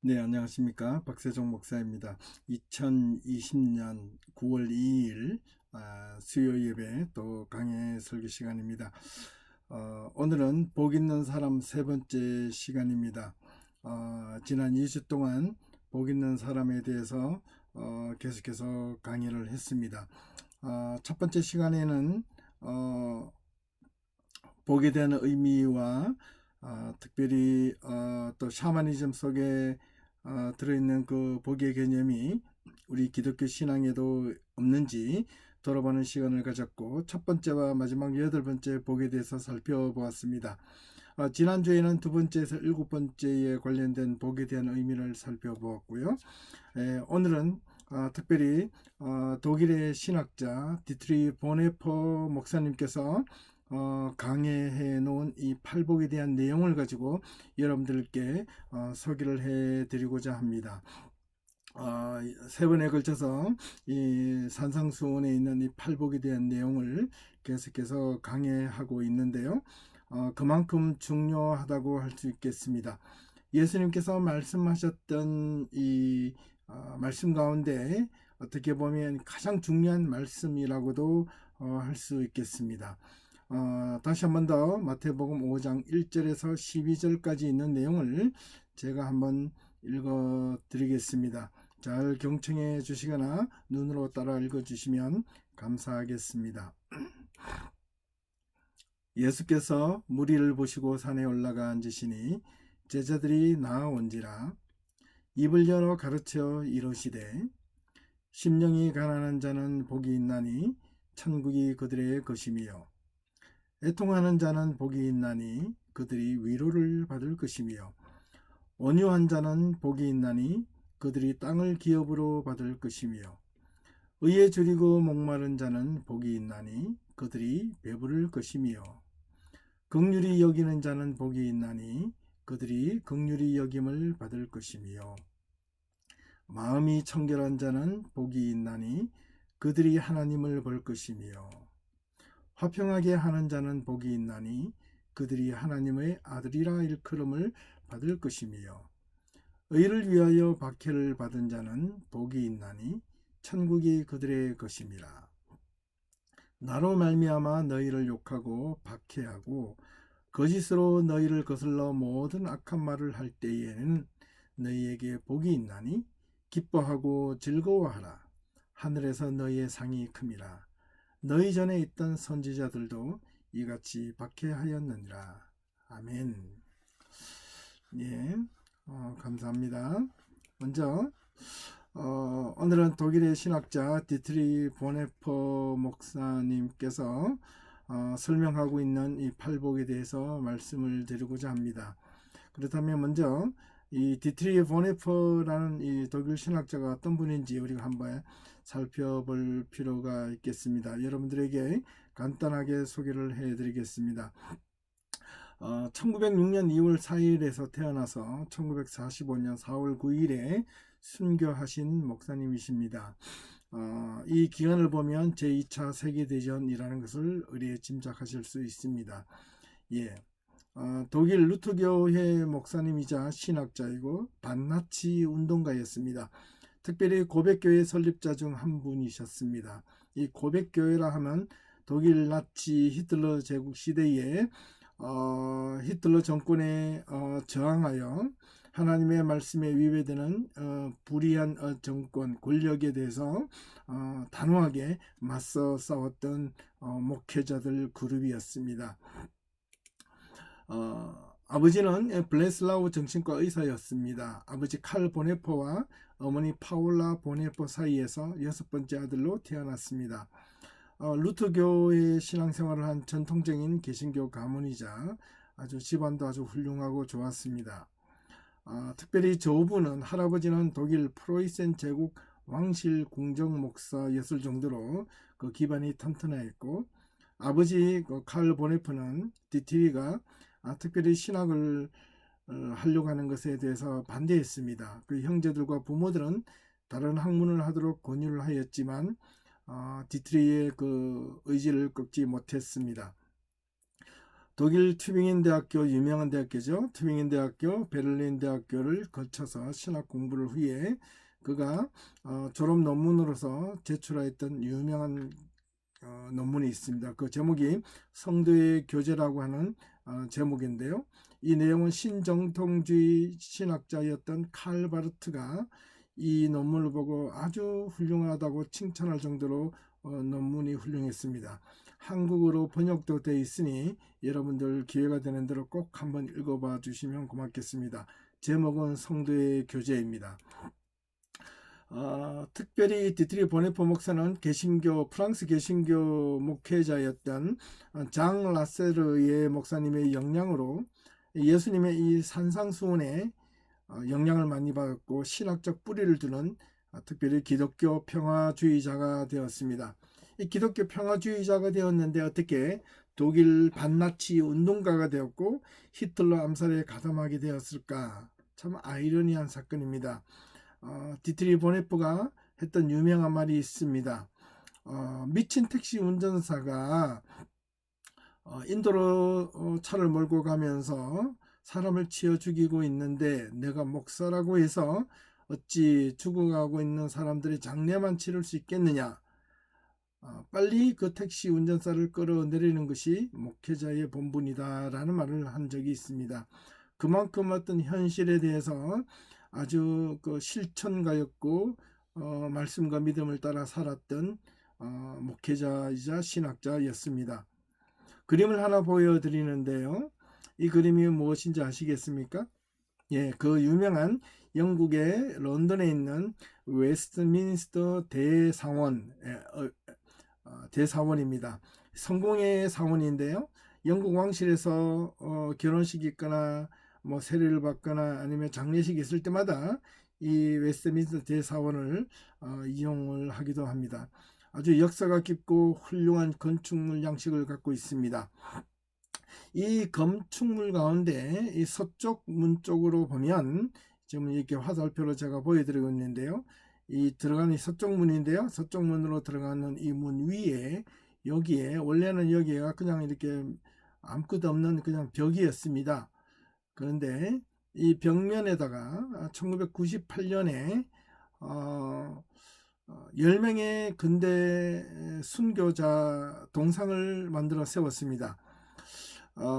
네, 안녕하십니까. 박세종 목사입니다. 2020년 9월 2일 수요 예배 또 강해 설교 시간입니다. 오늘은 복 있는 사람 세 번째 시간입니다. 지난 2주 동안 복 있는 사람에 대해서 계속해서 강의를 했습니다. 첫 번째 시간에는 복에 대한 의미와 특별히 또 샤머니즘 속에 들어있는 그 복의 개념이 우리 기독교 신앙에도 없는지 돌아보는 시간을 가졌고, 첫 번째와 마지막 여덟 번째 복에 대해서 살펴보았습니다. 지난주에는 두 번째에서 일곱 번째에 관련된 복에 대한 의미를 살펴보았고요. 오늘은 특별히 독일의 신학자 디트리 보네퍼 목사님께서 강해해 놓은 이 팔복에 대한 내용을 가지고 여러분들께 소개를 해 드리고자 합니다. 세 번에 걸쳐서 이 산상수훈에 있는 이 팔복에 대한 내용을 계속해서 강해하고 있는데요. 그만큼 중요하다고 할 수 있겠습니다. 예수님께서 말씀하셨던 이 말씀 가운데 어떻게 보면 가장 중요한 말씀이라고도 할 수 있겠습니다. 다시 한 번 더 마태복음 5장 1절에서 12절까지 있는 내용을 제가 한번 읽어 드리겠습니다. 잘 경청해 주시거나 눈으로 따라 읽어 주시면 감사하겠습니다. 예수께서 무리를 보시고 산에 올라가 앉으시니 제자들이 나아온지라. 입을 열어 가르쳐 이르시되 심령이 가난한 자는 복이 있나니 천국이 그들의 것이며, 애통하는 자는 복이 있나니 그들이 위로를 받을 것이며, 온유한 자는 복이 있나니 그들이 땅을 기업으로 받을 것이며, 의에 줄이고 목마른 자는 복이 있나니 그들이 배부를 것이며, 긍휼히 여기는 자는 복이 있나니 그들이 긍휼히 여김을 받을 것이며, 마음이 청결한 자는 복이 있나니 그들이 하나님을 볼 것이며, 화평하게 하는 자는 복이 있나니 그들이 하나님의 아들이라 일컬음을 받을 것이며, 의를 위하여 박해를 받은 자는 복이 있나니 천국이 그들의 것임이라. 나로 말미암아 너희를 욕하고 박해하고 거짓으로 너희를 거슬러 모든 악한 말을 할 때에는 너희에게 복이 있나니 기뻐하고 즐거워하라. 하늘에서 너희의 상이 큼이라. 너희 전에 있던 선지자들도 이같이 박해하였느니라. 아멘. 예, 감사합니다. 먼저 오늘은 독일의 신학자 디트리 보네퍼 목사님께서 설명하고 있는 이 팔복에 대해서 말씀을 드리고자 합니다. 그렇다면 먼저 이 디트리 보네퍼라는 이 독일 신학자가 어떤 분인지 우리가 한번 살펴볼 필요가 있겠습니다. 여러분들에게 간단하게 소개를 해드리겠습니다. 1906년 2월 4일에서 태어나서 1945년 4월 9일에 순교하신 목사님이십니다. 이 기간을 보면 제2차 세계대전이라는 것을 의뢰 짐작하실 수 있습니다. 예. 독일 루트교회 목사님이자 신학자이고 반나치 운동가였습니다. 특별히 고백교회 설립자 중 한 분이셨습니다. 이 고백교회라 하면 독일 나치 히틀러 제국 시대에 히틀러 정권에 저항하여 하나님의 말씀에 위배되는 불의한 정권, 권력에 대해서 단호하게 맞서 싸웠던 목회자들 그룹이었습니다. 아버지는 블레슬라우 정신과 의사였습니다. 아버지 칼 보네퍼와 어머니 파울라 보네퍼 사이에서 여섯 번째 아들로 태어났습니다. 루터교의 신앙생활을 한 전통적인 개신교 가문이자 아주 집안도 아주 훌륭하고 좋았습니다. 특별히 조부는 할아버지는 독일 프로이센 제국 왕실 궁정 목사였을 정도로 그 기반이 튼튼했고, 아버지 칼 보네프는 디티리가 특별히 신학을 하려고 하는 것에 대해서 반대했습니다. 그 형제들과 부모들은 다른 학문을 하도록 권유를 하였지만 디트리의 그 의지를 꺾지 못했습니다. 독일 튜빙겐 대학교, 유명한 대학교죠. 튜빙겐 대학교, 베를린 대학교를 거쳐서 신학 공부를 후에 그가 졸업 논문으로서 제출하였던 유명한 논문이 있습니다. 그 제목이 성도의 교제라고 하는 제목인데요. 이 내용은 신정통주의 신학자였던 칼 바르트가 이 논문을 보고 아주 훌륭하다고 칭찬할 정도로 논문이 훌륭했습니다. 한국어로 번역도 되어 있으니 여러분들 기회가 되는 대로 꼭 한번 읽어봐 주시면 고맙겠습니다. 제목은 성도의 교제입니다. 특별히 디트리 보네포 목사는 프랑스 개신교 목회자였던 장 라세르의 목사님의 영향으로 예수님의 이 산상수훈에 영향을 많이 받았고 신학적 뿌리를 두는 특별히 기독교 평화주의자가 되었습니다. 이 기독교 평화주의자가 되었는데 어떻게 독일 반나치 운동가가 되었고 히틀러 암살에 가담하게 되었을까? 참 아이러니한 사건입니다. 디트리 보네포가 했던 유명한 말이 있습니다. 미친 택시 운전사가 인도로 차를 몰고 가면서 사람을 치어 죽이고 있는데 내가 목사라고 해서 어찌 죽어가고 있는 사람들의 장례만 치를 수 있겠느냐. 빨리 그 택시 운전사를 끌어내리는 것이 목회자의 본분이다 라는 말을 한 적이 있습니다. 그만큼 어떤 현실에 대해서 아주 그 실천가였고 말씀과 믿음을 따라 살았던 목회자이자 신학자였습니다. 그림을 하나 보여드리는데요. 이 그림이 무엇인지 아시겠습니까? 예, 그 유명한 영국의 런던에 있는 웨스트민스터 대사원, 대사원입니다. 성공의 사원인데요. 영국 왕실에서 결혼식이 있거나 뭐 세례를 받거나 아니면 장례식이 있을 때마다 이 웨스트민스터 대사원을 이용을 하기도 합니다. 아주 역사가 깊고 훌륭한 건축물 양식을 갖고 있습니다. 이 건축물 가운데 이 서쪽 문 쪽으로 보면 지금 이렇게 화살표로 제가 보여드리고 있는데요. 이 들어가는 서쪽 문인데요. 서쪽 문으로 들어가는 이 문 위에 여기에 원래는 여기가 그냥 이렇게 아무것도 없는 그냥 벽이었습니다. 그런데 이 벽면에다가 1998년에 10명의 근대 순교자 동상을 만들어 세웠습니다.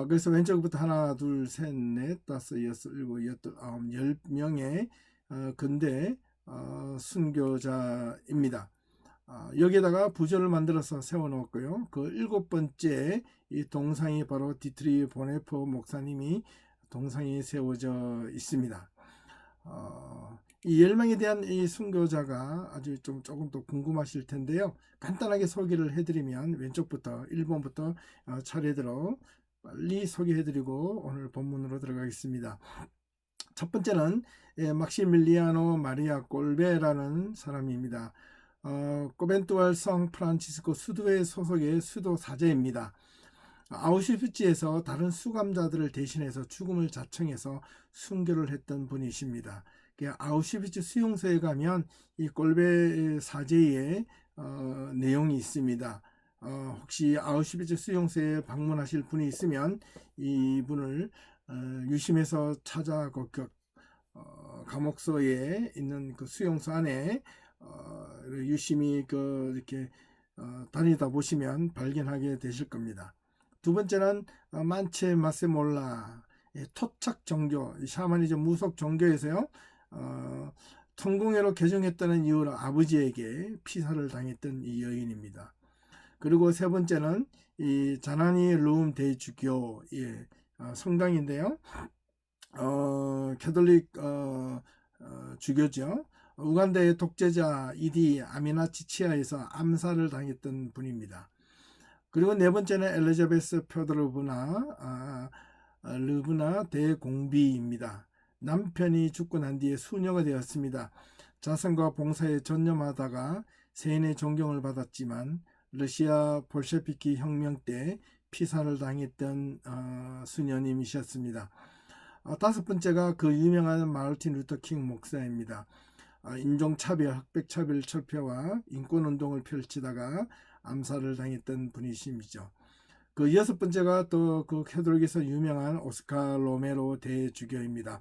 그래서 왼쪽부터 하나, 둘, 셋, 넷, 다섯, 여섯, 일곱, 여덟, 아홉, 10명의 근대 순교자입니다. 여기에다가 부조를 만들어서 세워놓았고요. 그 7번째 이 동상이 바로 디트리 보네포 목사님이 동상이 세워져 있습니다. 이 10명에 대한 이 순교자가 아주 조금 더 궁금하실 텐데요. 간단하게 소개를 해드리면 왼쪽부터 1번부터 차례대로 빨리 소개해드리고 오늘 본문으로 들어가겠습니다. 첫 번째는 막시밀리아노 마리아 꼴베라는 사람입니다. 코벤투알 성 프란치스코 수도회 소속의 수도 사제입니다. 아우슈비츠에서 다른 수감자들을 대신해서 죽음을 자청해서 순교를 했던 분이십니다. 아우슈비츠 수용소에 가면 이 꼴베 사제의 내용이 있습니다. 혹시 아우슈비츠 수용소에 방문하실 분이 있으면 이분을 유심해서 찾아 감옥소에 있는 그 수용소 안에 유심히 이렇게 다니다 보시면 발견하게 되실 겁니다. 두 번째는 만체 마세몰라 토착 종교, 샤머니즘 무속 종교에서요 통공회로 개종했다는 이유로 아버지에게 피살을 당했던 이 여인입니다. 그리고 세 번째는 이 자나니 룸 대주교 성당인데요. 캐톨릭 주교죠. 우간다의 독재자 이디 아미나치 치하에서 암살을 당했던 분입니다. 그리고 네 번째는 엘리자베스 표드르브나 르브나 대공비입니다. 남편이 죽고 난 뒤에 수녀가 되었습니다. 자선과 봉사에 전념하다가 세인의 존경을 받았지만 러시아 볼셰비키 혁명 때 피살을 당했던 수녀님이셨습니다. 다섯 번째가 그 유명한 마르틴 루터 킹 목사입니다. 인종차별, 흑백차별 철폐와 인권운동을 펼치다가 암살을 당했던 분이시죠. 그 여섯 번째가 또 그 캐톨릭에서 유명한 오스카 로메로 대주교입니다.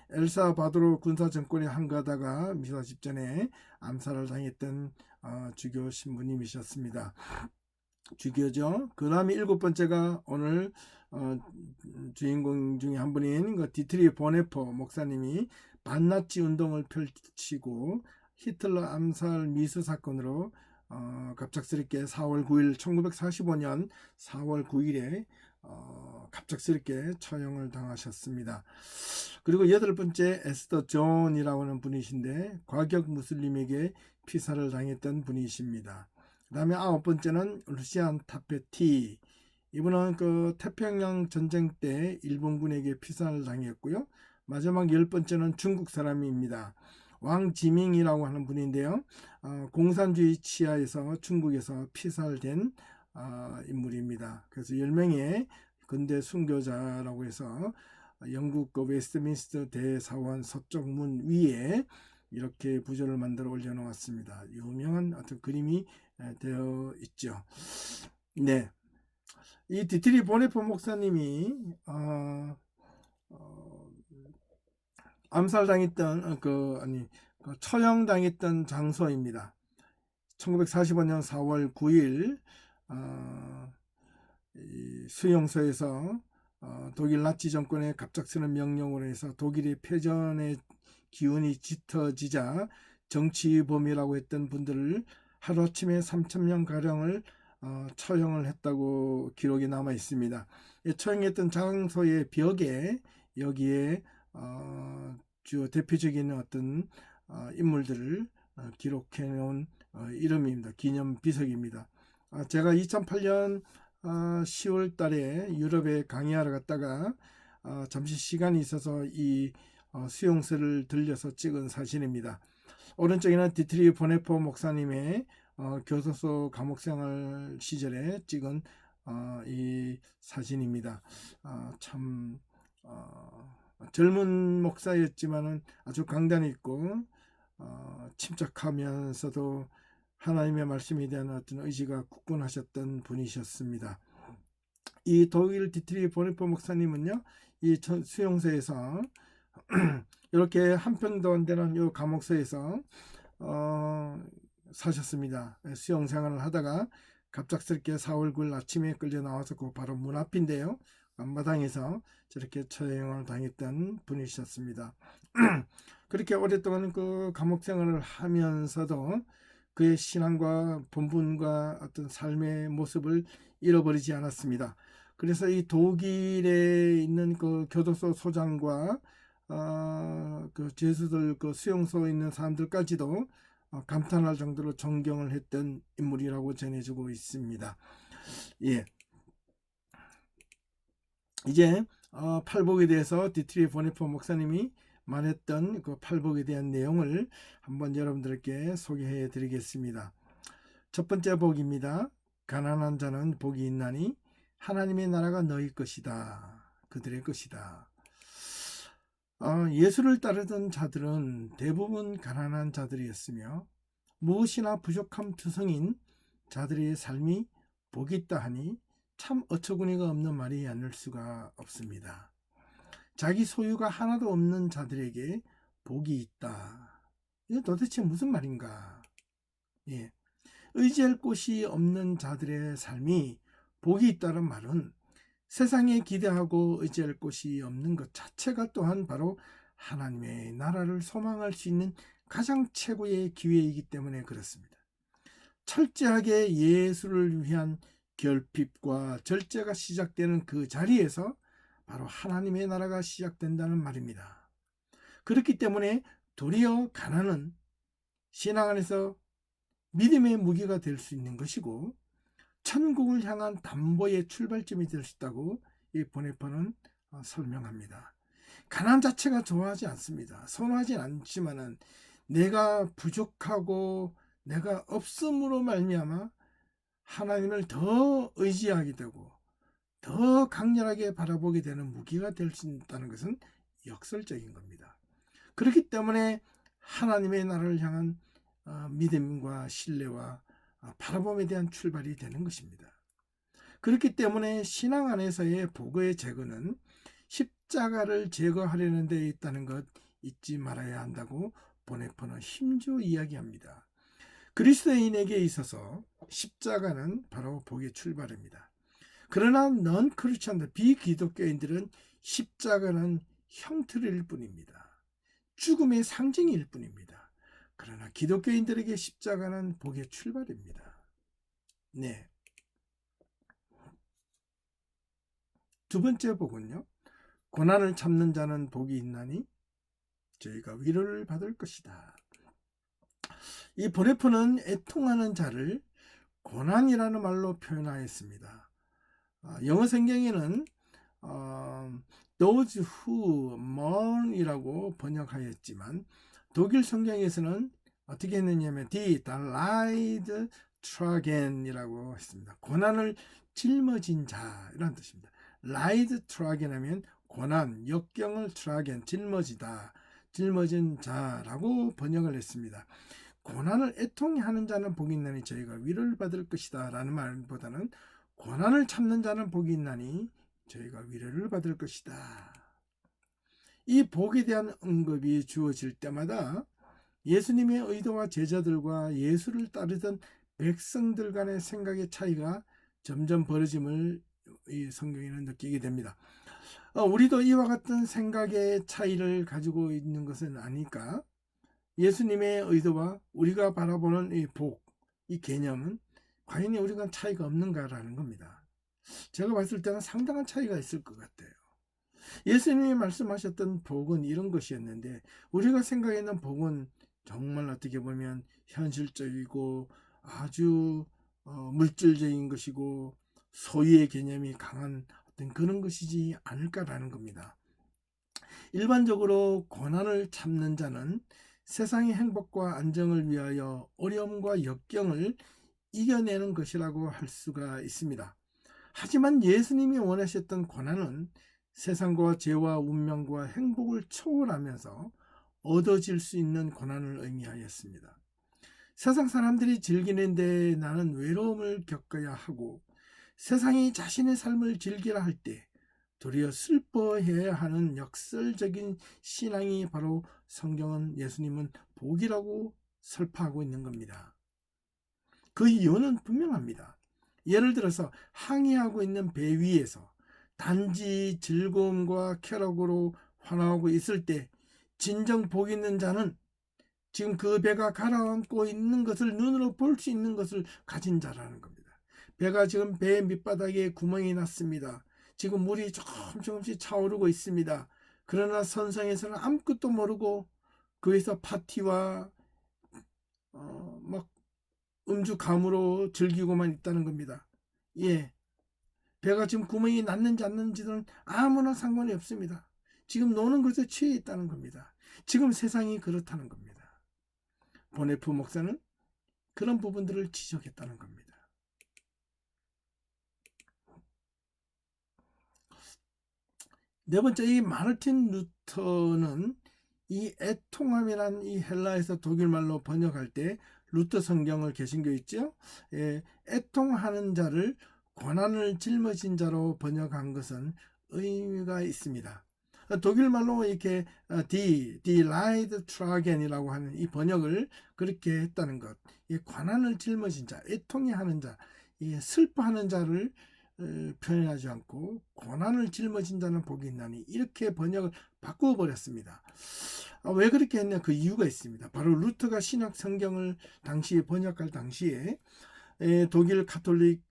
엘사바도르 군사 정권에 항거하다가 미사 집전에 암살을 당했던 주교 신부님이셨습니다. 주교죠. 그 다음에 일곱 번째가 오늘 주인공 중에 한 분인 그 디트리 보네퍼 목사님이 반나치 운동을 펼치고 히틀러 암살 미수 사건으로 갑작스럽게 4월 9일 1945년 4월 9일에 갑작스럽게 처형을 당하셨습니다. 그리고 여덟 번째 에스더 존이라고 하는 분이신데 과격 무슬림에게 피살을 당했던 분이십니다. 그 다음에 아홉 번째는 루시안 타페티. 이분은 그 태평양 전쟁 때 일본군에게 피살을 당했고요. 마지막 열 번째는 중국 사람입니다. 왕지밍이라고 하는 분인데요. 공산주의 치하에서 중국에서 피살된 인물입니다. 그래서 10명의 근대 순교자라고 해서 영국 그 웨스트민스터 대사원 서쪽 문 위에 이렇게 부조를 만들어 올려놓았습니다. 유명한 어떤 그림이 되어 있죠. 네, 이 디트리 보네퍼 목사님이 암살당했던 처형당했던 장소입니다. 1945년 4월 9일 수용소에서 독일 나치 정권의 갑작스러운 명령으로 해서 독일의 패전의 기운이 짙어지자 정치범이라고 했던 분들을 하루아침에 3,000명 가량을 처형을 했다고 기록이 남아 있습니다. 처형했던 장소의 벽에 여기에 주요 대표적인 어떤 인물들을 기록해 놓은 이름입니다. 기념 비석입니다. 제가 2008년 10월 달에 유럽에 강의하러 갔다가 잠시 시간이 있어서 이 수용소를 들려서 찍은 사진입니다. 오른쪽에는 디트리 보네퍼 목사님의 교도소 감옥생활 시절에 찍은 이 사진입니다. 참 젊은 목사였지만은 아주 강단 있고 침착하면서도 하나님의 말씀에 대한 어떤 의지가 굳건하셨던 분이셨습니다. 이 독일 디트리 보네퍼 목사님은요, 이 수용소에서 이렇게 한 평도 안 되는 이 감옥소에서 사셨습니다. 수용 생활을 하다가 갑작스럽게 4월 9일 아침에 끌려 나와서 그 바로 문 앞인데요, 앞마당에서 저렇게 처형을 당했던 분이셨습니다. 그렇게 오랫동안 그 감옥 생활을 하면서도 그의 신앙과 본분과 어떤 삶의 모습을 잃어버리지 않았습니다. 그래서 이 독일에 있는 그 교도소 소장과 그 죄수들 그 수용소에 있는 사람들까지도 감탄할 정도로 존경을 했던 인물이라고 전해지고 있습니다. 예. 이제 팔복에 대해서 디트리 보네퍼 목사님이 말했던 그 팔복에 대한 내용을 한번 여러분들께 소개해 드리겠습니다. 첫 번째 복입니다. 가난한 자는 복이 있나니 하나님의 나라가 너희 것이다. 그들의 것이다. 예수를 따르던 자들은 대부분 가난한 자들이었으며 무엇이나 부족함 투성인 자들의 삶이 복이 있다 하니 참 어처구니가 없는 말이 아닐 수가 없습니다. 자기 소유가 하나도 없는 자들에게 복이 있다. 이게 도대체 무슨 말인가? 예. 의지할 곳이 없는 자들의 삶이 복이 있다는 말은 세상에 기대하고 의지할 곳이 없는 것 자체가 또한 바로 하나님의 나라를 소망할 수 있는 가장 최고의 기회이기 때문에 그렇습니다. 철저하게 예수를 위한 결핍과 절제가 시작되는 그 자리에서 바로 하나님의 나라가 시작된다는 말입니다. 그렇기 때문에 도리어 가난은 신앙 안에서 믿음의 무기가 될 수 있는 것이고 천국을 향한 담보의 출발점이 될 수 있다고 이 보네퍼는 설명합니다. 가난 자체가 좋아하지 않습니다. 선호하지 않지만은 내가 부족하고 내가 없음으로 말미암아 하나님을 더 의지하게 되고 더 강렬하게 바라보게 되는 무기가 될 수 있다는 것은 역설적인 겁니다. 그렇기 때문에 하나님의 나라를 향한 믿음과 신뢰와 바라봄에 대한 출발이 되는 것입니다. 그렇기 때문에 신앙 안에서의 복의 제거는 십자가를 제거하려는 데 있다는 것 잊지 말아야 한다고 보네포는 힘주어 이야기합니다. 그리스도인에게 있어서 십자가는 바로 복의 출발입니다. 그러나 넌 크리스천들, 비기독교인들은 십자가는 형틀일 뿐입니다. 죽음의 상징일 뿐입니다. 그러나 기독교인들에게 십자가는 복의 출발입니다. 네. 두 번째 복은요. 고난을 참는 자는 복이 있나니 저희가 위로를 받을 것이다. 이 보네포는 애통하는 자를 고난이라는 말로 표현하였습니다. 영어 성경에는 those who mourn이라고 번역하였지만 독일 성경에서는 어떻게 했느냐면 die Leidtragen이라고 했습니다. 고난을 짊어진 자 이런 뜻입니다. Leidtragen 하면 고난, 역경을 tragen, 짊어지다, 짊어진 자라고 번역을 했습니다. 고난을 애통하는 자는 복이 있나니 저희가 위로를 받을 것이다 라는 말보다는 고난을 참는 자는 복이 있나니 저희가 위로를 받을 것이다. 이 복에 대한 언급이 주어질 때마다 예수님의 의도와 제자들과 예수를 따르던 백성들 간의 생각의 차이가 점점 벌어짐을 이 성경에는 느끼게 됩니다. 우리도 이와 같은 생각의 차이를 가지고 있는 것은 아닐까? 예수님의 의도와 우리가 바라보는 이 복, 이 개념은 과연 우리가 차이가 없는가라는 겁니다. 제가 봤을 때는 상당한 차이가 있을 것 같아요. 예수님이 말씀하셨던 복은 이런 것이었는데 우리가 생각하는 복은 정말 어떻게 보면 현실적이고 아주 물질적인 것이고 소유의 개념이 강한 어떤 그런 것이지 않을까라는 겁니다. 일반적으로 고난을 참는 자는 세상의 행복과 안정을 위하여 어려움과 역경을 이겨내는 것이라고 할 수가 있습니다. 하지만 예수님이 원하셨던 고난은 세상과 죄와 운명과 행복을 초월하면서 얻어질 수 있는 고난을 의미하였습니다. 세상 사람들이 즐기는데 나는 외로움을 겪어야 하고 세상이 자신의 삶을 즐기라 할 때 도리어 슬퍼해야 하는 역설적인 신앙이 바로 성경은 예수님은 복이라고 설파하고 있는 겁니다. 그 이유는 분명합니다. 예를 들어서 항해하고 있는 배 위에서 단지 즐거움과 쾌락으로 환호하고 있을 때 진정 복 있는 자는 지금 그 배가 가라앉고 있는 것을 눈으로 볼 수 있는 것을 가진 자라는 겁니다. 배가 지금 배 밑바닥에 구멍이 났습니다. 지금 물이 조금씩 차오르고 있습니다. 그러나 선상에서는 아무것도 모르고 거기서 파티와 막 음주 감으로 즐기고만 있다는 겁니다. 예, 배가 지금 구멍이 났는지 안 났는지는 아무나 상관이 없습니다. 지금 노는 것에 취해 있다는 겁니다. 지금 세상이 그렇다는 겁니다. 보네포 목사는 그런 부분들을 지적했다는 겁니다. 네 번째, 이 마르틴 루터는 이 애통함이란 이 헬라에서 독일말로 번역할 때 루터 성경을 개신교 있죠? 애통하는 자를 고난을 짊어진 자로 번역한 것은 의미가 있습니다. 독일말로 이렇게 die Leidtragen이라고 하는 이 번역을 그렇게 했다는 것, 이 고난을 짊어진 자, 애통해 하는 자, 이 슬퍼하는 자를 표현하지 않고 고난을 짊어진 자는 복이 있나니 이렇게 번역을 바꾸어 버렸습니다. 왜 그렇게 했냐? 그 이유가 있습니다. 바로 루터가 신약 성경을 당시에 번역할 당시에 독일 가톨릭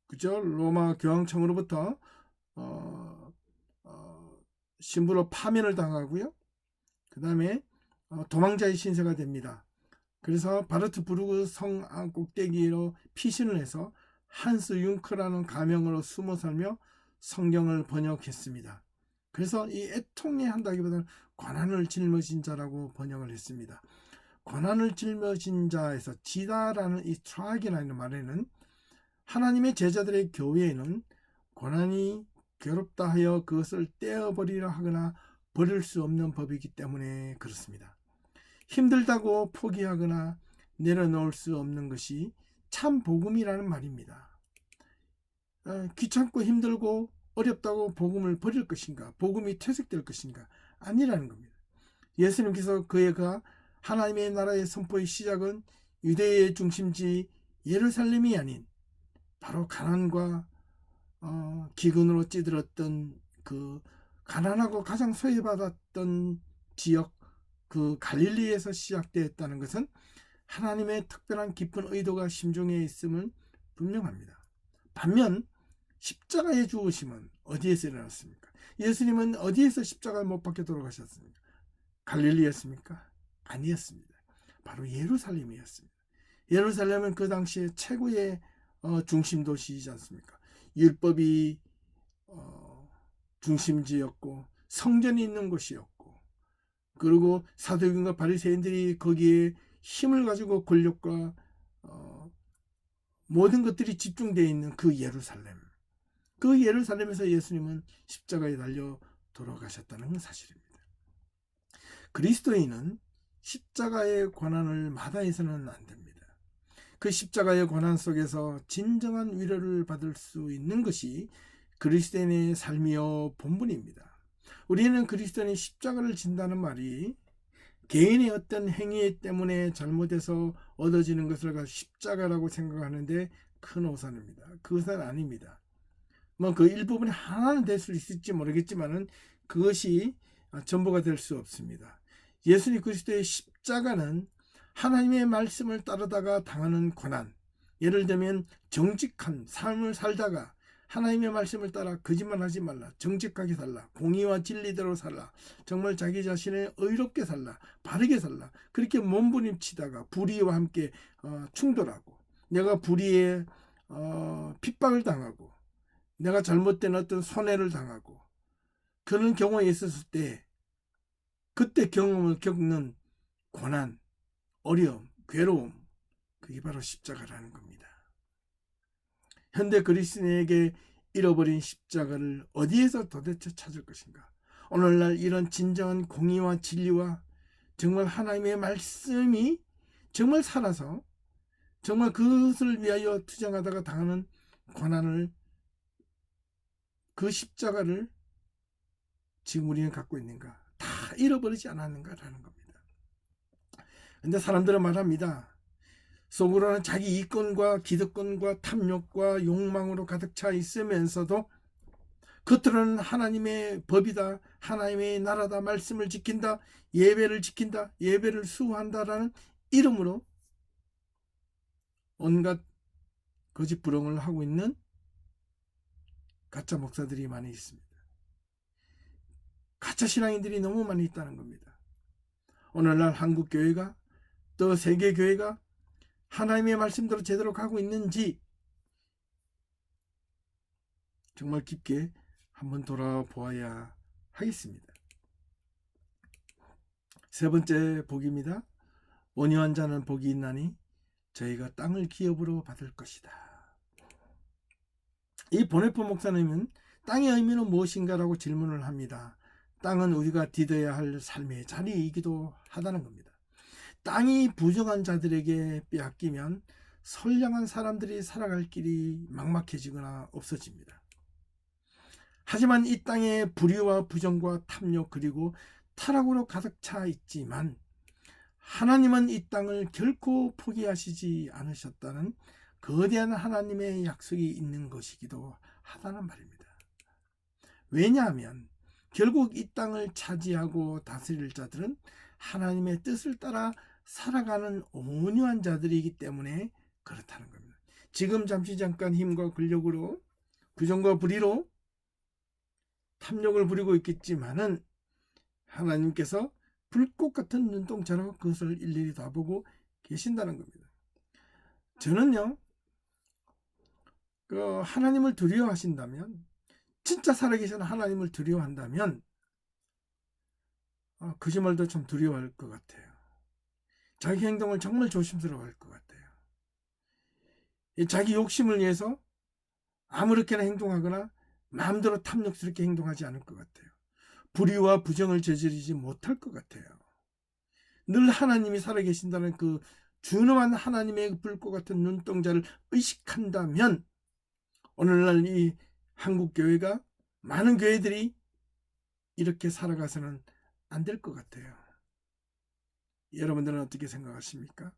그죠? 로마 교황청으로부터 신부로 파면을 당하고요. 그 다음에 도망자의 신세가 됩니다. 그래서 바르트부르크 성 꼭대기로 피신을 해서 한스 융크라는 가명으로 숨어 살며 성경을 번역했습니다. 그래서 이 애통해 한다기보다는 고난을 짊어진 자라고 번역을 했습니다. 고난을 짊어진 자에서 지다라는 이 트라기라는 말에는 하나님의 제자들의 교회에는 고난이 괴롭다 하여 그것을 떼어버리려 하거나 버릴 수 없는 법이기 때문에 그렇습니다. 힘들다고 포기하거나 내려놓을 수 없는 것이 참 복음이라는 말입니다. 귀찮고 힘들고 어렵다고 복음을 버릴 것인가? 복음이 퇴색될 것인가? 아니라는 겁니다. 예수님께서 그가 하나님의 나라의 선포의 시작은 유대의 중심지 예루살렘이 아닌 바로 가난과 기근으로 찌들었던 그 가난하고 가장 소외받았던 지역 그 갈릴리에서 시작되었다는 것은 하나님의 특별한 깊은 의도가 심중에 있음은 분명합니다. 반면 십자가의 죽으심은 어디에서 일어났습니까? 예수님은 어디에서 십자가를 못 박혀 돌아가셨습니까? 갈릴리였습니까? 아니었습니다. 바로 예루살렘이었습니다. 예루살렘은 그 당시에 최고의 중심 도시이지 않습니까? 율법이 중심지였고 성전이 있는 곳이었고, 그리고 사도행전과 바리새인들이 거기에 힘을 가지고 권력과 모든 것들이 집중되어 있는 그 예루살렘, 그 예루살렘에서 예수님은 십자가에 달려 돌아가셨다는 사실입니다. 그리스도인은 십자가의 고난을 마다해서는 안 됩니다. 그 십자가의 고난 속에서 진정한 위로를 받을 수 있는 것이 그리스도인의 삶이요 본분입니다. 우리는 그리스도인이 십자가를 진다는 말이 개인의 어떤 행위 때문에 잘못해서 얻어지는 것을 십자가라고 생각하는데 큰 오산입니다. 그것은 아닙니다. 그 일부분이 하나는 될 수 있을지 모르겠지만은 그것이 전부가 될 수 없습니다. 예수님 그리스도의 십자가는 하나님의 말씀을 따르다가 당하는 고난, 예를 들면 정직한 삶을 살다가 하나님의 말씀을 따라 거짓말하지 말라, 정직하게 살라, 공의와 진리대로 살라, 정말 자기 자신을 의롭게 살라, 바르게 살라, 그렇게 몸부림치다가 불의와 함께 충돌하고 내가 불의에 핍박을 당하고 내가 잘못된 어떤 손해를 당하고 그런 경우에 있었을 때 그때 경험을 겪는 고난, 어려움, 괴로움, 그게 바로 십자가라는 겁니다. 현대 그리스도인에게 잃어버린 십자가를 어디에서 도대체 찾을 것인가? 오늘날 이런 진정한 공의와 진리와 정말 하나님의 말씀이 정말 살아서 정말 그것을 위하여 투쟁하다가 당하는 고난을, 그 십자가를 지금 우리는 갖고 있는가? 다 잃어버리지 않았는가라는 겁니다. 근데 사람들은 말합니다. 속으로는 자기 이권과 기득권과 탐욕과 욕망으로 가득 차 있으면서도 겉으로는 하나님의 법이다, 하나님의 나라다, 말씀을 지킨다, 예배를 지킨다, 예배를 수호한다라는 이름으로 온갖 거짓 부렁을 하고 있는 가짜 목사들이 많이 있습니다. 가짜 신앙인들이 너무 많이 있다는 겁니다. 오늘날 한국 교회가 또 세계 교회가 하나님의 말씀대로 제대로 가고 있는지 정말 깊게 한번 돌아보아야 하겠습니다. 세 번째 복입니다. 온유한 자는 복이 있나니 저희가 땅을 기업으로 받을 것이다. 이 보네포 목사님은 땅의 의미는 무엇인가라고 질문을 합니다. 땅은 우리가 디뎌야 할 삶의 자리이기도 하다는 겁니다. 땅이 부정한 자들에게 빼앗기면 선량한 사람들이 살아갈 길이 막막해지거나 없어집니다. 하지만 이 땅에 불의와 부정과 탐욕 그리고 타락으로 가득 차 있지만 하나님은 이 땅을 결코 포기하시지 않으셨다는 거대한 하나님의 약속이 있는 것이기도 하다는 말입니다. 왜냐하면 결국 이 땅을 차지하고 다스릴 자들은 하나님의 뜻을 따라 살아가는 온유한 자들이기 때문에 그렇다는 겁니다. 지금 잠깐 힘과 권력으로 부정과 불의로 탐욕을 부리고 있겠지만은 하나님께서 불꽃 같은 눈동자로 그것을 일일이 다 보고 계신다는 겁니다. 저는요, 하나님을 두려워하신다면, 진짜 살아계신 하나님을 두려워한다면 거짓말도 좀 두려워할 것 같아요. 자기 행동을 정말 조심스러워할 것 같아요. 자기 욕심을 위해서 아무렇게나 행동하거나 마음대로 탐욕스럽게 행동하지 않을 것 같아요. 불의와 부정을 저지르지 못할 것 같아요. 늘 하나님이 살아계신다는 그 준엄한 하나님의 불꽃 같은 눈동자를 의식한다면 오늘날 이 한국교회가 많은 교회들이 이렇게 살아가서는 안 될 것 같아요. 여러분들은 어떻게 생각하십니까?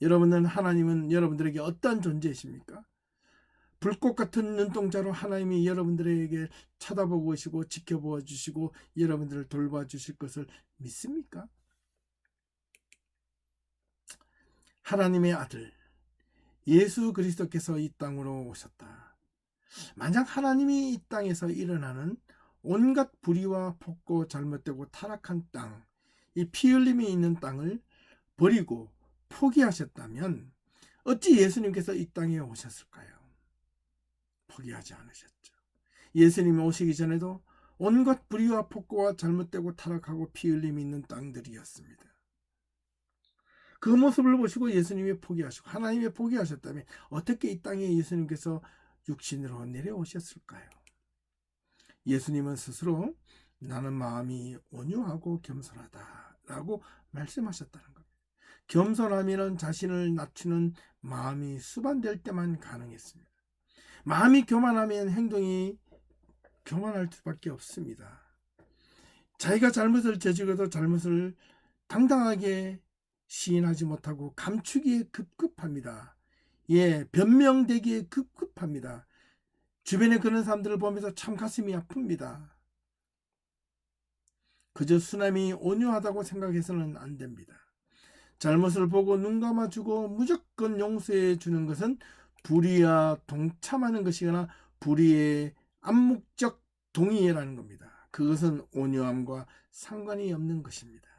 여러분은 하나님은 여러분들에게 어떠한 존재이십니까? 불꽃 같은 눈동자로 하나님이 여러분들에게 쳐다보고 계시고 지켜보아 주시고 여러분들을 돌봐 주실 것을 믿습니까? 하나님의 아들 예수 그리스도께서 이 땅으로 오셨다. 만약 하나님이 이 땅에서 일어나는 온갖 불의와 폭고 잘못되고 타락한 땅, 이 피 흘림이 있는 땅을 버리고 포기하셨다면 어찌 예수님께서 이 땅에 오셨을까요? 포기하지 않으셨죠. 예수님이 오시기 전에도 온갖 불의와 폭고와 잘못되고 타락하고 피 흘림이 있는 땅들이었습니다. 그 모습을 보시고 예수님이 포기하시고 하나님이 포기하셨다면 어떻게 이 땅에 예수님께서 육신으로 내려오셨을까요? 예수님은 스스로 나는 마음이 온유하고 겸손하다 라고 말씀하셨다는 겁니다. 겸손함이란 자신을 낮추는 마음이 수반될 때만 가능했습니다. 마음이 교만하면 행동이 교만할 수밖에 없습니다. 자기가 잘못을 저지르도 잘못을 당당하게 시인하지 못하고 감추기에 급급합니다. 예, 변명되기에 급급합니다. 주변에 그런 사람들을 보면서 참 가슴이 아픕니다. 그저 순함이 온유하다고 생각해서는 안 됩니다. 잘못을 보고 눈 감아주고 무조건 용서해 주는 것은 불의와 동참하는 것이거나 불의의 암묵적 동의라는 겁니다. 그것은 온유함과 상관이 없는 것입니다.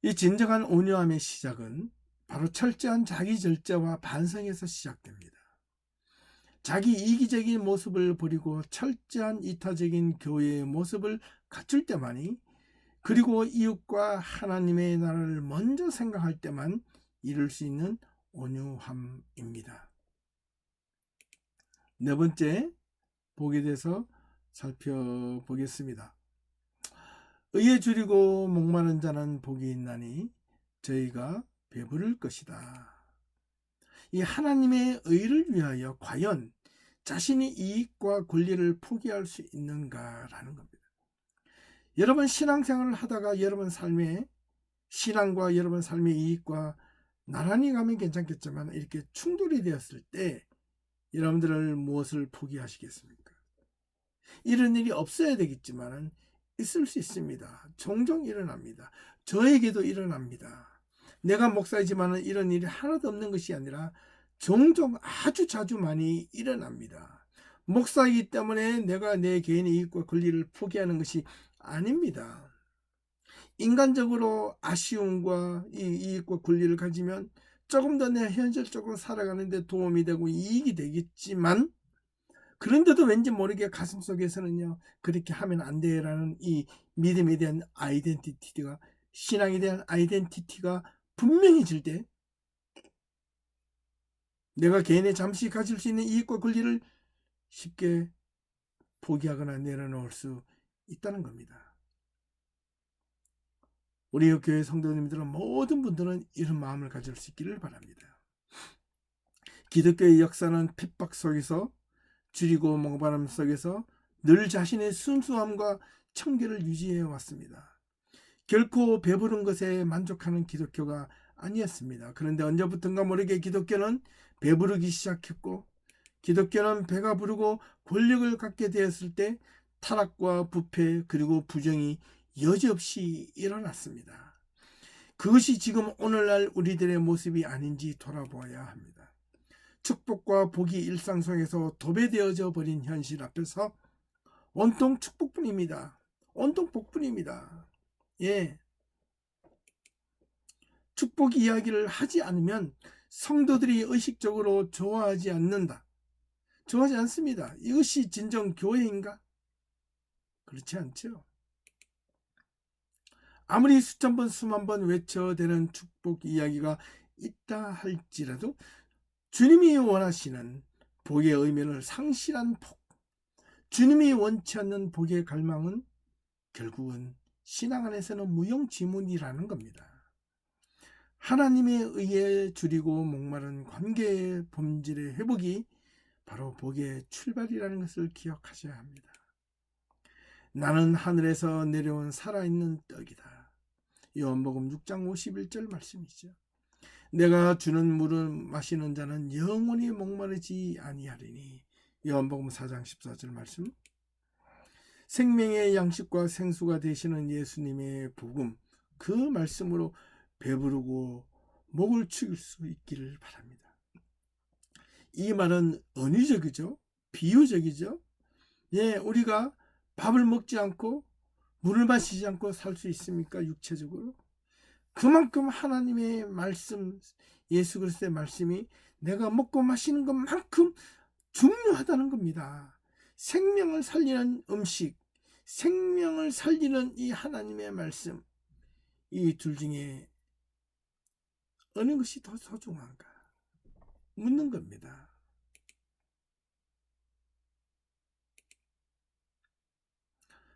이 진정한 온유함의 시작은 바로 철저한 자기 절제와 반성에서 시작됩니다. 자기 이기적인 모습을 버리고 철저한 이타적인 교회의 모습을 갖출 때만이, 그리고 이웃과 하나님의 나라를 먼저 생각할 때만 이룰 수 있는 온유함입니다. 네 번째 복에 대해서 살펴보겠습니다. 의에 줄이고 목마른 자는 복이 있나니 저희가 배부를 것이다. 이 하나님의 의를 위하여 과연 자신의 이익과 권리를 포기할 수 있는가라는 겁니다. 여러분 신앙생활을 하다가 여러분 삶의 신앙과 여러분 삶의 이익과 나란히 가면 괜찮겠지만 이렇게 충돌이 되었을 때 여러분들을 무엇을 포기하시겠습니까? 이런 일이 없어야 되겠지만 있을 수 있습니다. 종종 일어납니다. 저에게도 일어납니다. 내가 목사이지만 이런 일이 하나도 없는 것이 아니라 종종 아주 자주 많이 일어납니다. 목사이기 때문에 내가 내 개인의 이익과 권리를 포기하는 것이 아닙니다. 인간적으로 아쉬움과 이익과 권리를 가지면 조금 더 내 현실적으로 살아가는 데 도움이 되고 이익이 되겠지만, 그런데도 왠지 모르게 가슴속에서는요 그렇게 하면 안 돼라는 이 믿음에 대한 아이덴티티가, 신앙에 대한 아이덴티티가 분명해질 때 내가 개인의 잠시 가질 수 있는 이익과 권리를 쉽게 포기하거나 내려놓을 수 있다는 겁니다. 우리 교회 성도님들은 모든 분들은 이런 마음을 가질 수 있기를 바랍니다. 기독교의 역사는 핍박 속에서, 줄이고 목마름 속에서 늘 자신의 순수함과 청결을 유지해 왔습니다. 결코 배부른 것에 만족하는 기독교가 아니었습니다. 그런데 언제부턴가 모르게 기독교는 배부르기 시작했고, 기독교는 배가 부르고 권력을 갖게 되었을 때 타락과 부패 그리고 부정이 여지없이 일어났습니다. 그것이 지금 오늘날 우리들의 모습이 아닌지 돌아보아야 합니다. 축복과 복이 일상 속에서 도배되어져 버린 현실 앞에서 온통 축복뿐입니다. 온통 복뿐입니다. 예, 축복 이야기를 하지 않으면 성도들이 의식적으로 좋아하지 않는다. 좋아하지 않습니다. 이것이 진정 교회인가? 그렇지 않죠. 아무리 수천 번 수만 번 외쳐대는 축복 이야기가 있다 할지라도 주님이 원하시는 복의 의미를 상실한 복, 주님이 원치 않는 복의 갈망은 결국은 신앙 안에서는 무용지물이라는 겁니다. 하나님에 의해 줄이고 목마른 관계의 본질의 회복이 바로 복의 출발이라는 것을 기억하셔야 합니다. 나는 하늘에서 내려온 살아있는 떡이다. 요한복음 6장 51절 말씀이죠. 내가 주는 물을 마시는 자는 영원히 목마르지 아니하리니. 요한복음 4장 14절 말씀. 생명의 양식과 생수가 되시는 예수님의 복음, 그 말씀으로 배부르고 목을 축일 수 있기를 바랍니다. 이 말은 은유적이죠. 비유적이죠. 예, 우리가 밥을 먹지 않고 물을 마시지 않고 살 수 있습니까? 육체적으로. 그만큼 하나님의 말씀, 예수 그리스도의 말씀이 내가 먹고 마시는 것만큼 중요하다는 겁니다. 생명을 살리는 음식, 생명을 살리는 이 하나님의 말씀, 이 둘 중에 어느 것이 더 소중한가 묻는 겁니다.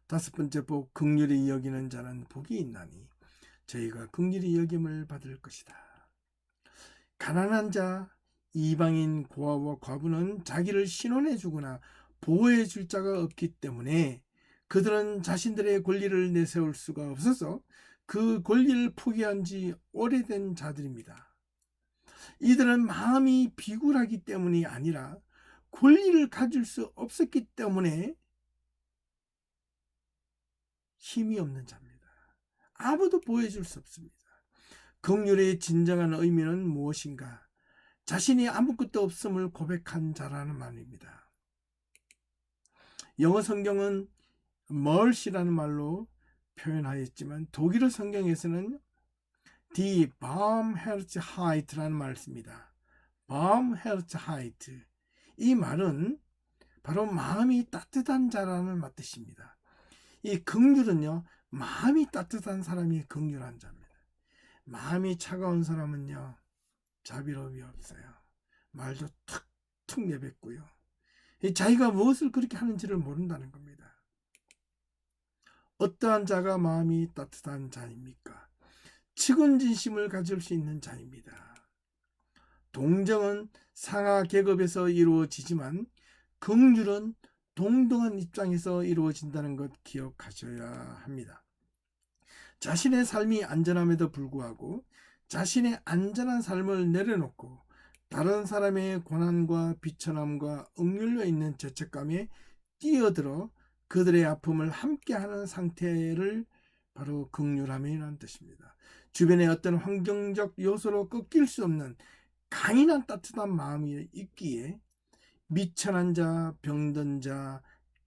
다섯 번째 복, 긍휼히 여기는 자는 복이 있나니 저희가 긍휼히 여김을 받을 것이다. 가난한 자, 이방인, 고아와 과부는 자기를 신원해 주거나 보호해 줄 자가 없기 때문에 그들은 자신들의 권리를 내세울 수가 없어서 그 권리를 포기한 지 오래된 자들입니다. 이들은 마음이 비굴하기 때문이 아니라 권리를 가질 수 없었기 때문에 힘이 없는 자입니다. 아무도 보호해줄 수 없습니다. 긍휼의 진정한 의미는 무엇인가? 자신이 아무것도 없음을 고백한 자라는 말입니다. 영어 성경은 mercy라는 말로 표현하였지만 독일어 성경에서는 die Barmherzigkeit라는 말을 씁니다. Barmherzigkeit. 이 말은 바로 마음이 따뜻한 자라는 뜻입니다. 이 긍휼은요, 마음이 따뜻한 사람이 긍휼한 자입니다. 마음이 차가운 사람은요, 자비로움이 없어요. 말도 툭툭 내뱉고요. 자기가 무엇을 그렇게 하는지를 모른다는 겁니다. 어떠한 자가 마음이 따뜻한 자입니까? 측은진심을 가질 수 있는 자입니다. 동정은 상하 계급에서 이루어지지만 긍휼은 동등한 입장에서 이루어진다는 것 기억하셔야 합니다. 자신의 삶이 안전함에도 불구하고 자신의 안전한 삶을 내려놓고 다른 사람의 고난과 비천함과 억눌려 있는 죄책감에 뛰어들어 그들의 아픔을 함께하는 상태를 바로 긍휼함이라는 뜻입니다. 주변의 어떤 환경적 요소로 꺾일 수 없는 강인한 따뜻한 마음이 있기에 미천한 자, 병든 자,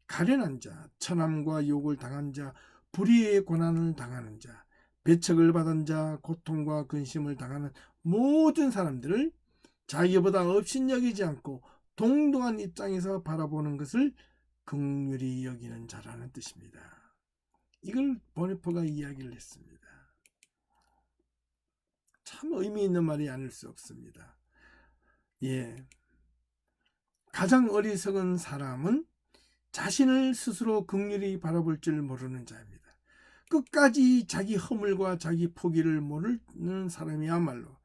가련한 자, 천함과 욕을 당한 자, 불의의 고난을 당하는 자, 배척을 받은 자, 고통과 근심을 당하는 모든 사람들을 자기보다 업신여기지 않고 동등한 입장에서 바라보는 것을 긍휼히 여기는 자라는 뜻입니다. 이걸 보네포가 이야기를 했습니다. 참 의미 있는 말이 아닐 수 없습니다. 예, 가장 어리석은 사람은 자신을 스스로 긍휼히 바라볼 줄 모르는 자입니다. 끝까지 자기 허물과 자기 포기를 모르는 사람이야말로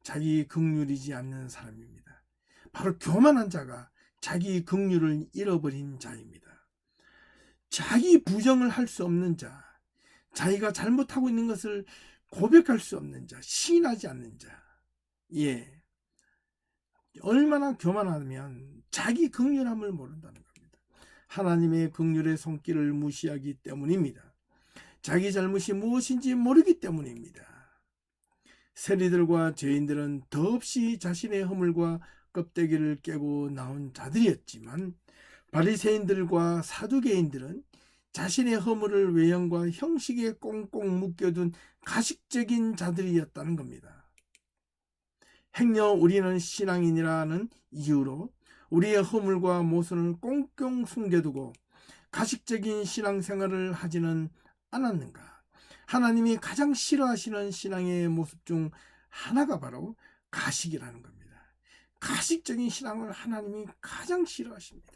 자기 긍휼이지 않는 사람입니다. 바로 교만한 자가 자기 긍휼을 잃어버린 자입니다. 자기 부정을 할 수 없는 자, 자기가 잘못하고 있는 것을 고백할 수 없는 자, 시인하지 않는 자. 예, 얼마나 교만하면 자기 긍휼함을 모른다는 겁니다. 하나님의 긍휼의 손길을 무시하기 때문입니다. 자기 잘못이 무엇인지 모르기 때문입니다. 세리들과 죄인들은 더없이 자신의 허물과 껍데기를 깨고 나온 자들이었지만 바리새인들과 사두개인들은 자신의 허물을 외형과 형식에 꽁꽁 묶여둔 가식적인 자들이었다는 겁니다. 행여 우리는 신앙인이라는 이유로 우리의 허물과 모순을 꽁꽁 숨겨두고 가식적인 신앙생활을 하지는 않았는가? 하나님이 가장 싫어하시는 신앙의 모습 중 하나가 바로 가식이라는 겁니다. 가식적인 신앙을 하나님이 가장 싫어하십니다.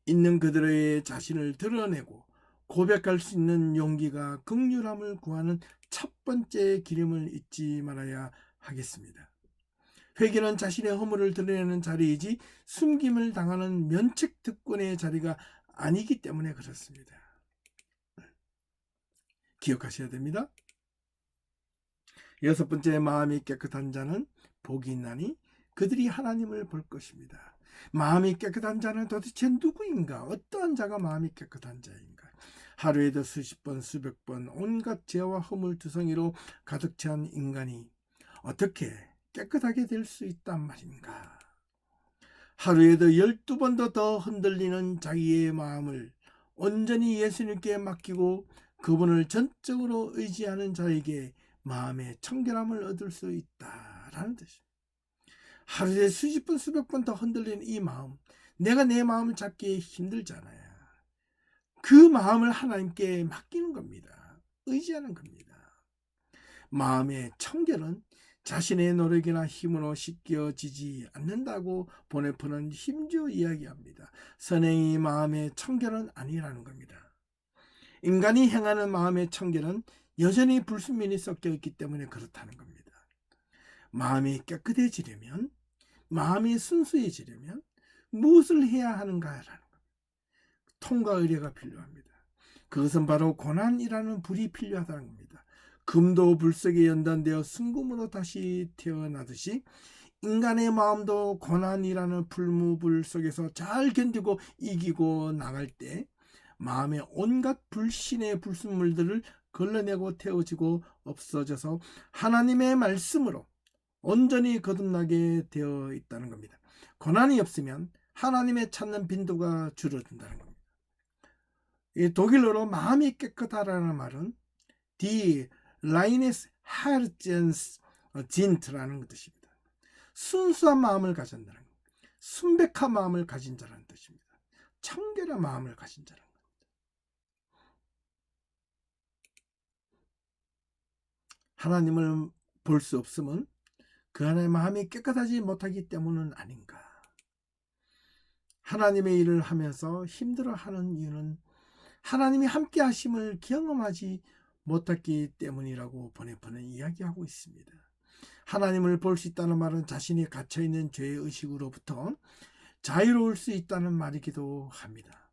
있는 그들의 자신을 드러내고 고백할 수 있는 용기가 긍휼함을 구하는 첫 번째 기름을 잊지 말아야 하겠습니다. 회개는 자신의 허물을 드러내는 자리이지 숨김을 당하는 면책특권의 자리가 아니기 때문에 그렇습니다. 기억하셔야 됩니다. 여섯 번째, 마음이 깨끗한 자는 복이 있나니 그들이 하나님을 볼 것입니다. 마음이 깨끗한 자는 도대체 누구인가? 어떠한 자가 마음이 깨끗한 자인가? 하루에도 수십 번 수백 번 온갖 죄와 허물투성이로 가득 찬 인간이 어떻게 깨끗하게 될 수 있단 말인가? 하루에도 12번도 더 흔들리는 자기의 마음을 온전히 예수님께 맡기고 그분을 전적으로 의지하는 자에게 마음의 청결함을 얻을 수 있다라는 뜻입니다. 하루에 수십 번 수백 번 더 흔들리는 이 마음, 내가 내 마음을 잡기 힘들잖아요. 그 마음을 하나님께 맡기는 겁니다. 의지하는 겁니다. 마음의 청결은 자신의 노력이나 힘으로 씻겨지지 않는다고 보네포는 힘주어 이야기합니다. 선행이 마음의 청결은 아니라는 겁니다. 인간이 행하는 마음의 청결은 여전히 불순물이 섞여 있기 때문에 그렇다는 겁니다. 마음이 깨끗해지려면, 마음이 순수해지려면 무엇을 해야 하는가라는 겁니다. 통과 의례가 필요합니다. 그것은 바로 고난이라는 불이 필요하다는 겁니다. 금도 불 속에 연단되어 순금으로 다시 태어나듯이 인간의 마음도 고난이라는 불무불 속에서 잘 견디고 이기고 나갈 때 마음의 온갖 불신의 불순물들을 걸러내고 태워지고 없어져서 하나님의 말씀으로 온전히 거듭나게 되어 있다는 겁니다. 고난이 없으면 하나님의 찾는 빈도가 줄어든다는 겁니다. 이 독일어로 마음이 깨끗하다는 말은 Die reines Herzens sind라는 뜻입니다. 순수한 마음을 가진다는 겁니다. 순백한 마음을 가진 자라는 뜻입니다. 청결한 마음을 가진 자라는 겁니다. 하나님을 볼 수 없음은 그 안의 마음이 깨끗하지 못하기 때문은 아닌가. 하나님의 일을 하면서 힘들어하는 이유는 하나님이 함께 하심을 경험하지 못했기 때문이라고 보네포는 이야기하고 있습니다. 하나님을 볼 수 있다는 말은 자신이 갇혀있는 죄의식으로부터 자유로울 수 있다는 말이기도 합니다.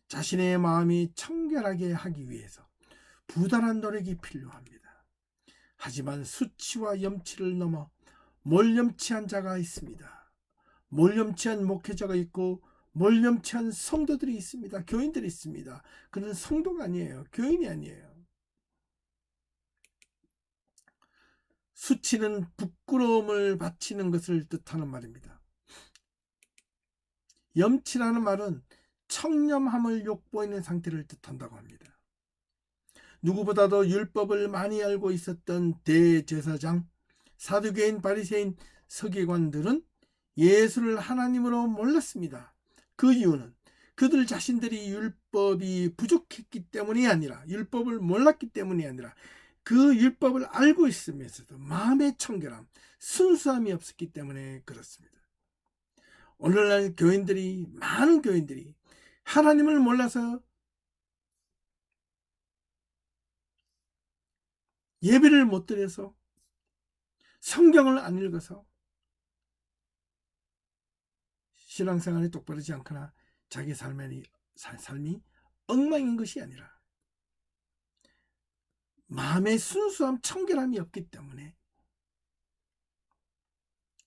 자신의 마음이 청결하게 하기 위해서 부단한 노력이 필요합니다. 하지만 수치와 염치를 넘어 몰염치한 자가 있습니다. 몰염치한 목회자가 있고 몰염치한 성도들이 있습니다. 교인들이 있습니다. 그는 성도가 아니에요. 교인이 아니에요. 수치는 부끄러움을 바치는 것을 뜻하는 말입니다. 염치라는 말은 청렴함을 욕보이는 상태를 뜻한다고 합니다. 누구보다도 율법을 많이 알고 있었던 대제사장, 사두개인, 바리새인, 서기관들은 예수를 하나님으로 몰랐습니다. 그 이유는 그들 자신들이 율법이 부족했기 때문이 아니라, 율법을 몰랐기 때문이 아니라 그 율법을 알고 있으면서도 마음의 청결함, 순수함이 없었기 때문에 그렇습니다. 오늘날 교인들이, 많은 교인들이 하나님을 몰라서 예배를 못 드려서, 성경을 안 읽어서, 신앙생활이 똑바르지 않거나 자기 삶이 엉망인 것이 아니라 마음의 순수함, 청결함이 없기 때문에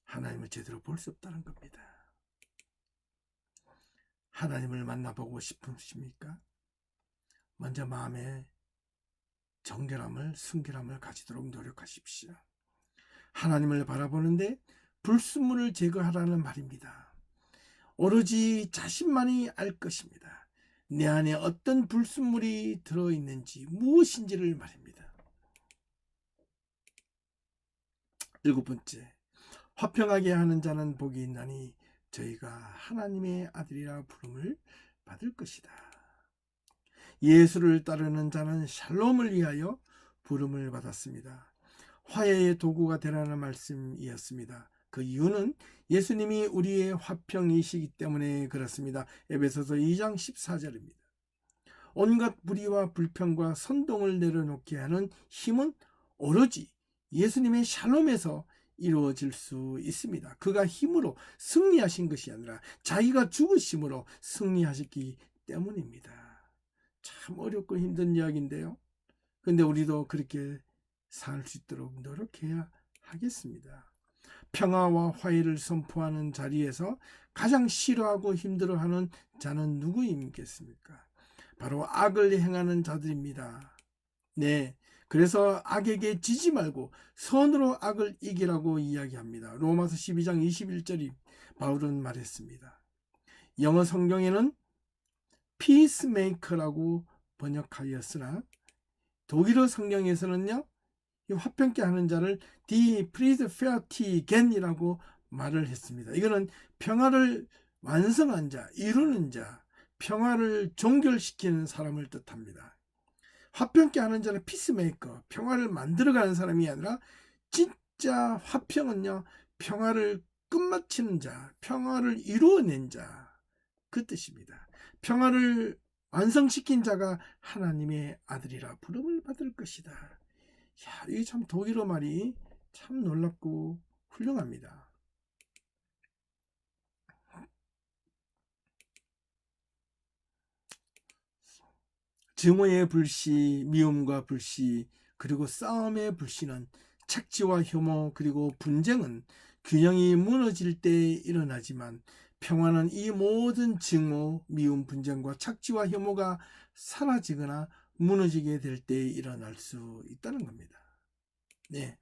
하나님을 제대로 볼 수 없다는 겁니다. 하나님을 만나보고 싶으십니까? 먼저 마음의 정결함을, 순결함을 가지도록 노력하십시오. 하나님을 바라보는데 불순물을 제거하라는 말입니다. 오로지 자신만이 알 것입니다. 내 안에 어떤 불순물이 들어있는지, 무엇인지를 말입니다. 일곱 번째, 화평하게 하는 자는 복이 있나니 저희가 하나님의 아들이라 부름을 받을 것이다. 예수를 따르는 자는 샬롬을 위하여 부름을 받았습니다. 화해의 도구가 되라는 말씀이었습니다. 그 이유는 예수님이 우리의 화평이시기 때문에 그렇습니다. 에베소서 2장 14절입니다. 온갖 불의와 불평과 선동을 내려놓게 하는 힘은 오로지 예수님의 샬롬에서 이루어질 수 있습니다. 그가 힘으로 승리하신 것이 아니라 자기가 죽으심으로 승리하셨기 때문입니다. 참 어렵고 힘든 이야기인데요. 근데 우리도 그렇게 살 수 있도록 노력해야 하겠습니다. 평화와 화해를 선포하는 자리에서 가장 싫어하고 힘들어하는 자는 누구이겠습니까? 바로 악을 행하는 자들입니다. 네, 그래서 악에게 지지 말고 선으로 악을 이기라고 이야기합니다. 로마서 12장 21절이 바울은 말했습니다. 영어 성경에는 peacemaker라고 번역하였으나 독일어 성경에서는요, 이 화평케 하는 자를 die Friedfertigen이라고 말을 했습니다. 이거는 평화를 완성한 자, 이루는 자, 평화를 종결시키는 사람을 뜻합니다. 화평케 하는 자는 피스메이커, 평화를 만들어가는 사람이 아니라 진짜 화평은요, 평화를 끝마치는 자, 평화를 이루어낸 자, 그 뜻입니다. 평화를 완성시킨 자가 하나님의 아들이라 부름을 받을 것이다. 야, 이게 참 독일어 말이 참 놀랍고 훌륭합니다. 증오의 불씨, 미움과 불씨, 그리고 싸움의 불씨는 착지와 혐오, 그리고 분쟁은 균형이 무너질 때 일어나지만 평화는 이 모든 증오, 미움, 분쟁과 착지와 혐오가 사라지거나 무너지게 될 때 일어날 수 있다는 겁니다. 네.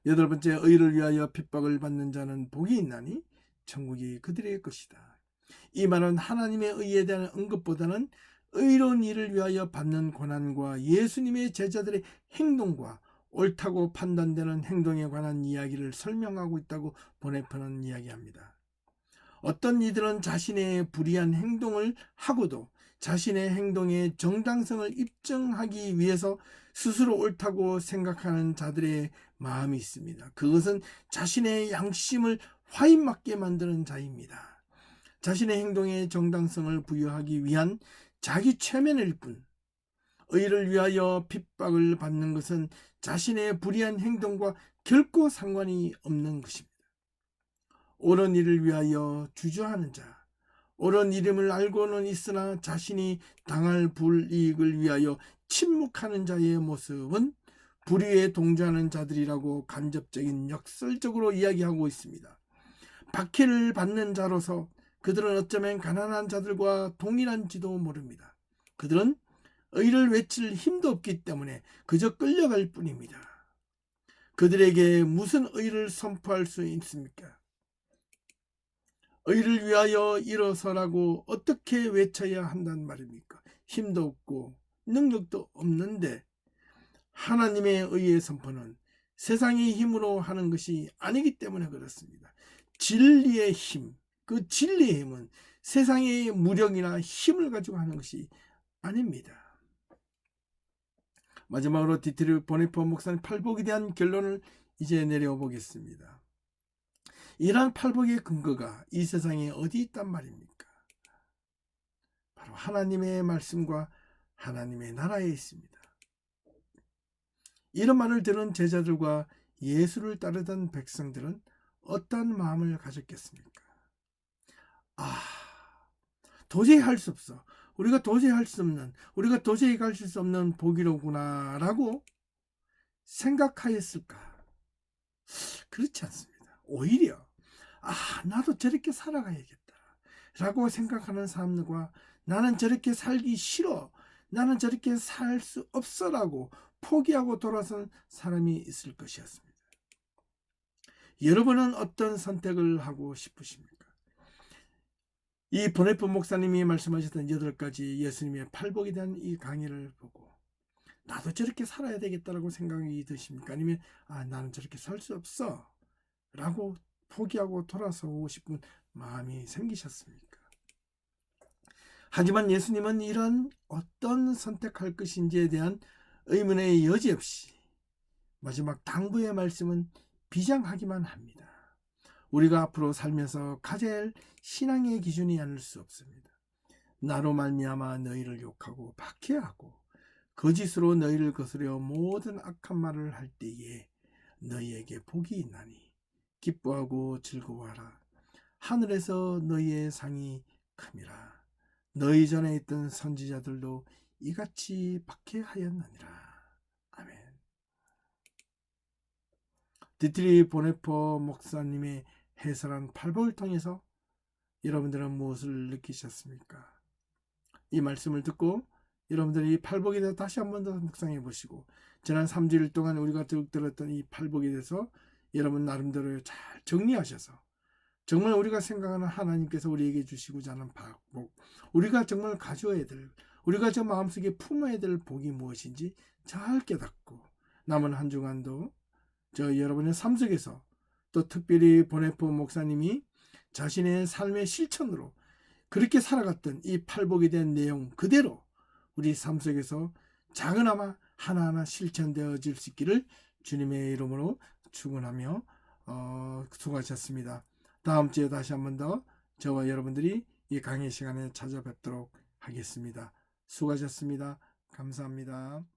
8번째, 의를 위하여 핍박을 받는 자는 복이 있나니 천국이 그들의 것이다. 이 말은 하나님의 의에 대한 언급보다는 의로운 일을 위하여 받는 고난과 예수님의 제자들의 행동과 옳다고 판단되는 행동에 관한 이야기를 설명하고 있다고 보네퍼는 이야기합니다. 어떤 이들은 자신의 불의한 행동을 하고도 자신의 행동의 정당성을 입증하기 위해서 스스로 옳다고 생각하는 자들의 마음이 있습니다. 그것은 자신의 양심을 화인맞게 만드는 자입니다. 자신의 행동의 정당성을 부여하기 위한 자기 최면일 뿐, 의를 위하여 핍박을 받는 것은 자신의 불의한 행동과 결코 상관이 없는 것입니다. 옳은 일을 위하여 주저하는 자, 옳은 이름을 알고는 있으나 자신이 당할 불이익을 위하여 침묵하는 자의 모습은 불의에 동조하는 자들이라고 간접적인 역설적으로 이야기하고 있습니다. 박해를 받는 자로서 그들은 어쩌면 가난한 자들과 동일한지도 모릅니다. 그들은 의를 외칠 힘도 없기 때문에 그저 끌려갈 뿐입니다. 그들에게 무슨 의를 선포할 수 있습니까? 의를 위하여 일어서라고 어떻게 외쳐야 한단 말입니까? 힘도 없고 능력도 없는데 하나님의 의의 선포는 세상의 힘으로 하는 것이 아니기 때문에 그렇습니다. 진리의 힘, 그 진리의 힘은 세상의 무력이나 힘을 가지고 하는 것이 아닙니다. 마지막으로 디트리 보네퍼 목사님 팔복에 대한 결론을 이제 내려보겠습니다. 이러한 팔복의 근거가 이 세상에 어디 있단 말입니까? 바로 하나님의 말씀과 하나님의 나라에 있습니다. 이런 말을 들은 제자들과 예수를 따르던 백성들은 어떤 마음을 가졌겠습니까? 도저히 할 수 없어. 우리가 도저히 할 수 없는, 우리가 도저히 갈 수 없는 복이로구나 라고 생각하였을까? 그렇지 않습니다. 오히려 나도 저렇게 살아가야겠다 라고 생각하는 사람들과 나는 저렇게 살기 싫어, 나는 저렇게 살 수 없어 라고 포기하고 돌아선 사람이 있을 것이었습니다. 여러분은 어떤 선택을 하고 싶으십니까? 이 보네퍼 목사님이 말씀하셨던 8가지 예수님의 팔복에 대한 이 강의를 보고 나도 저렇게 살아야 되겠다라고 생각이 드십니까? 아니면 나는 저렇게 살 수 없어 라고 포기하고 돌아서고 싶은 마음이 생기셨습니까? 하지만 예수님은 이런 어떤 선택할 것인지에 대한 의문의 여지 없이 마지막 당부의 말씀은 비장하기만 합니다. 우리가 앞으로 살면서 가져야 할 신앙의 기준이 아닐 수 없습니다. 나로 말미암아 너희를 욕하고 박해하고 거짓으로 너희를 거스려 모든 악한 말을 할 때에 너희에게 복이 있나니 기뻐하고 즐거워하라. 하늘에서 너희의 상이 큼이라. 너희 전에 있던 선지자들도 이같이 박해하였느니라. 아멘. 디트리 보네포 목사님의 해설한 팔복을 통해서 여러분들은 무엇을 느끼셨습니까? 이 말씀을 듣고 여러분들이 이 팔복에 대해서 다시 한 번 더 묵상해 보시고 지난 3주일 동안 우리가 쭉 들었던 이 팔복에 대해서 여러분 나름대로 잘 정리하셔서 정말 우리가 생각하는 하나님께서 우리에게 주시고자 하는 복, 우리가 정말 가져야 될, 우리가 저 마음속에 품어야 될 복이 무엇인지 잘 깨닫고 남은 한 주간도 저 여러분의 삶 속에서 또 특별히 보네포 목사님이 자신의 삶의 실천으로 그렇게 살아갔던 이 팔복에 대한 내용 그대로 우리 삶 속에서 작은아마 하나하나 실천되어질 수 있기를 주님의 이름으로 축원하며 수고하셨습니다. 다음 주에 다시 한 번 더 저와 여러분들이 이 강의 시간에 찾아뵙도록 하겠습니다. 수고하셨습니다. 감사합니다.